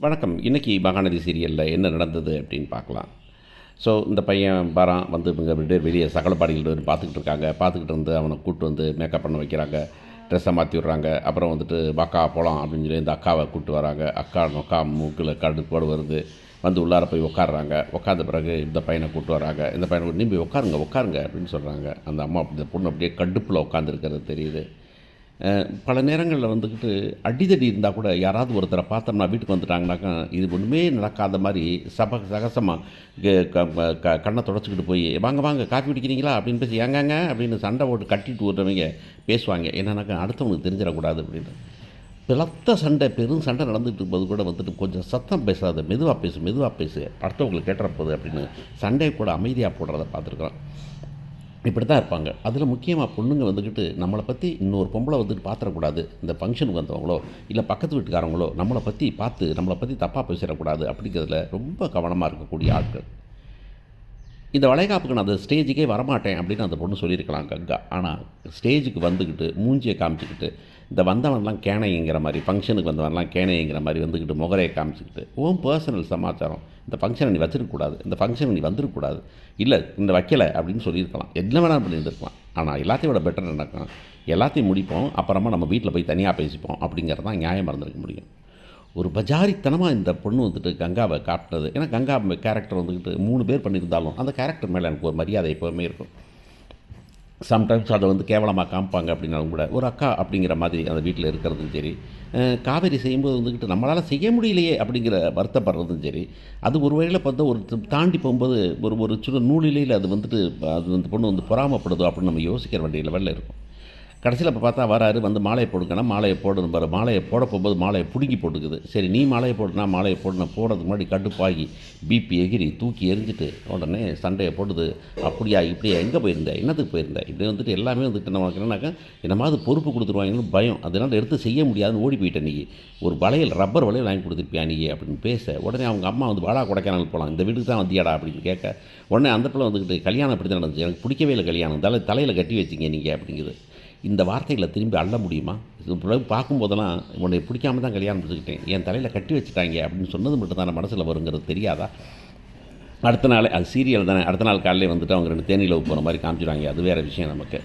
வணக்கம். இன்றைக்கி மகாநதி சீரியலில் என்ன நடந்தது அப்படின்னு பார்க்கலாம். ஸோ இந்த பையன் வரான், வந்து இவங்க 2 பேர் வெளியே சகலபாடிகள் பார்த்துக்கிட்டு இருக்காங்க. பார்த்துக்கிட்டு இருந்து அவனை கூப்பிட்டு வந்து மேக்கப் பண்ண வைக்கிறாங்க, ட்ரெஸ்ஸை மாற்றி விட்றாங்க. அப்புறம் வந்துட்டு அக்கா போகலாம் அப்படின்னு சொல்லி இந்த அக்காவை கூப்பிட்டு வராங்க. அக்கா மூக்கில் கடுப்போடு வருது. வந்து உள்ளார போய் உட்காடுறாங்க. உட்காந்த பிறகு இந்த பையனை கூப்பிட்டு வராங்க. இந்த பையனை நீ போய் உட்காருங்க அப்படின்னு சொல்கிறாங்க. அந்த அம்மா இந்த பொண்ணு அப்படியே கடுப்பில் உட்காந்துருக்கிறது தெரியுது. பல நேரங்களில் வந்துக்கிட்டு அடிதடி இருந்தால் கூட யாராவது ஒருத்தரை பார்த்தோம்னா வீட்டுக்கு வந்துட்டாங்கனாக்கா இது ஒன்றுமே நடக்காத மாதிரி சகசமாக கண்ணை தொடச்சிக்கிட்டு போய் வாங்க காஃபி குடிக்கிறீங்களா அப்படின்னு பேசி ஏங்காங்க அப்படின்னு சண்டை போட்டு கட்டிட்டு விட்றவங்க பேசுவாங்க. என்னன்னாக்கா அடுத்தவங்களுக்கு தெரிஞ்சிடக்கூடாது அப்படின்னு. பெரும் சண்டை நடந்துகிட்டு இருக்கும்போது கூட வந்துட்டு கொஞ்சம் சத்தம் பேசாத, மெதுவாக பேசு அடுத்தவங்களுக்கு கேட்டுற போகுது அப்படின்னு சண்டையை கூட அமைதியாக போடுறத பார்த்துருக்குறோம். இப்படி தான் இருப்பாங்க. அதில் முக்கியமாக பொண்ணுங்க வந்துக்கிட்டு நம்மளை பற்றி இன்னொரு பொம்பளை வந்துட்டு பார்த்துடக்கூடாது, இந்த ஃபங்க்ஷனுக்கு வந்தவங்களோ இல்லை பக்கத்து வீட்டுக்காரங்களோ நம்மளை பற்றி தப்பாக பேசிடக்கூடாது அப்படிங்கிறதுல ரொம்ப கவனமாக இருக்கக்கூடிய ஆட்கள். இந்த வளைகாப்புக்கு நான் அந்த ஸ்டேஜுக்கே வரமாட்டேன் அப்படின்னு அந்த பொண்ணு சொல்லியிருக்கலாம் கங்கா. ஆனால் ஸ்டேஜுக்கு வந்துக்கிட்டு மூஞ்சியை காமிச்சிக்கிட்டு இந்த வந்தவன்லாம் கேனைங்கிற மாதிரி, ஃபங்க்ஷனுக்கு வந்தவன்லாம் கேனைங்கிற மாதிரி வந்துக்கிட்டு முகரையை காமிச்சிக்கிட்டு பர்சனல் சமாச்சாரம், இந்த ஃபங்க்ஷனை நீ வச்சிருக்கக்கூடாது, இந்த ஃபங்க்ஷனை நீ வந்துருக்கக்கூடாது, இல்லை இந்த வைக்கலை அப்படின்னு சொல்லியிருக்கலாம். என்ன வேணாலும் பண்ணியிருந்துருக்கலாம். ஆனால் எல்லாத்தையும் விட பெட்டர் நடக்கும், எல்லாத்தையும் முடிப்போம், அப்புறமா நம்ம வீட்டில் போய் தனியாக பேசிப்போம் அப்படிங்கிறது தான் நியாயமாக இருந்திருக்க முடியும். ஒரு பஜாரித்தனமாக இந்த பொண்ணு வந்துட்டு கங்காவை காட்டினது. ஏன்னா கங்கா கேரக்டர் வந்துக்கிட்டு 3 பேர் பண்ணியிருந்தாலும் அந்த கேரக்டர் மேலே எனக்கு ஒரு மரியாதை எப்போவுமே இருக்கும். சம்டைம்ஸ் அதை வந்து கேவலமாக காமிப்பாங்க அப்படின்னாலும் கூட ஒரு அக்கா அப்படிங்கிற மாதிரி அந்த வீட்டில் இருக்கிறதும் சரி, காவேரி செய்யும்போது வந்துக்கிட்டு நம்மளால் செய்ய முடியலையே அப்படிங்கிற வருத்தப்படுறதும் சரி, அது ஒரு வகையில் பார்த்தா ஒரு தாண்டி போகும்போது ஒரு சின்ன நூலிலையில் அது வந்துட்டு அது வந்து பொண்ணு வந்து பொறாமப்படுதோ அப்படின்னு நம்ம யோசிக்கிற வேண்டிய லெவலில் இருக்கும். கடைசியில் இப்போ பார்த்தா வராரு, வந்து மாலையை போடுங்கன்னா மாலையை போடணும் பாரு, மாலையை போட போகும்போது மாலையை பிடுங்கி போட்டுக்குது. சரி நீ மாலையை போடுனா மாலையை போடணும், போடுறதுக்கு முன்னாடி கடுப்பாகி பிபி எகிரி தூக்கி எரிஞ்சிட்டு உடனே சண்டையை போடுது. அப்படியா இப்படியா, எங்கே போயிருந்தேன், என்னத்துக்கு போயிருந்தேன், இப்படி வந்துட்டு எல்லாமே வந்துட்டு நமக்கு என்னன்னாக்கா என்னமாவது பொறுப்பு கொடுத்துருவாங்கன்னு பயம், அதனால் எடுத்து செய்ய முடியாதுன்னு ஓடி போயிட்டேன். நீ ஒரு ரப்பர் வளையல் வாங்கி கொடுத்துருப்பியா நீ அப்படின்னு பேச, உடனே அவங்க அம்மா வந்து வாடா கொடைக்கானல் போகலாம், இந்த வீட்டுக்கு தான் வந்தியாடா அப்படின்னு கேட்க, உடனே அந்த பிள்ளை வந்துக்கிட்டு கல்யாணம் இப்படி தான் நடந்துச்சு, எனக்கு பிடிக்கவே இல்லை கல்யாணம், தலையில் கட்டி வச்சிங்க நீங்கள் அப்படிங்குது. இந்த வார்த்தைகளை திரும்பி அள்ள முடியுமா? இது பார்க்கும்போதெல்லாம் உன்னை பிடிக்காம தான் கல்யாணம் முடிச்சுக்கிட்டேன், என் தலையில் கட்டி வச்சுட்டாங்க அப்படின்னு சொன்னது மட்டும் தான் மனசில் வருங்கிறது தெரியாதா? அடுத்த நாள் அது சீரியல் தானே, அடுத்த நாள் காலையில் வந்துட்டு அவங்க 2 தேனியில் போகிற மாதிரி காமிச்சிடுவாங்க, அது வேறு விஷயம் நமக்கு.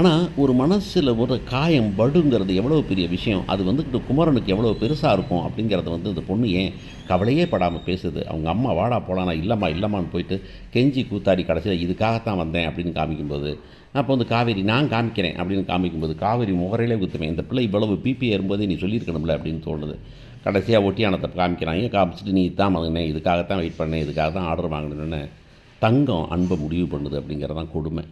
ஆனால் ஒரு மனசில் ஒரு காயம் படுங்கிறது எவ்வளோ பெரிய விஷயம், அது வந்துக்கிட்டு குமரனுக்கு எவ்வளோ பெருசாக இருக்கும் அப்படிங்கிறத வந்து இந்த பொண்ணு ஏன் கவலையே படாமல் பேசுது. அவங்க அம்மா வாடா போகலான்னா இல்லைம்மான்னு போயிட்டு கெஞ்சி கூத்தாடி கடைசியில் இதுக்காகத்தான் வந்தேன் அப்படின்னு காமிக்கும்போது, அப்போ வந்து காவேரி நான் காமிக்கிறேன் அப்படின்னு காமிக்கும்போது காவேரி முகரையிலே குத்துவேன், இந்த பிள்ளை இவ்வளவு பிபி ஏறும்போதே நீ சொல்லியிருக்கணும்ல அப்படின்னு தோணுது. கடைசியாக ஒட்டியானத்தை காமிக்கிறாங்க, காமிச்சிட்டு நீ தான் வாங்கினேன், இதுக்காகத்தான் வெயிட் பண்ணேன், இதுக்காக தான் ஆர்டர் வாங்கினேன்னு தங்கம் அன்பை முடிவு பண்ணுது அப்படிங்கிறதான் கொடுமை.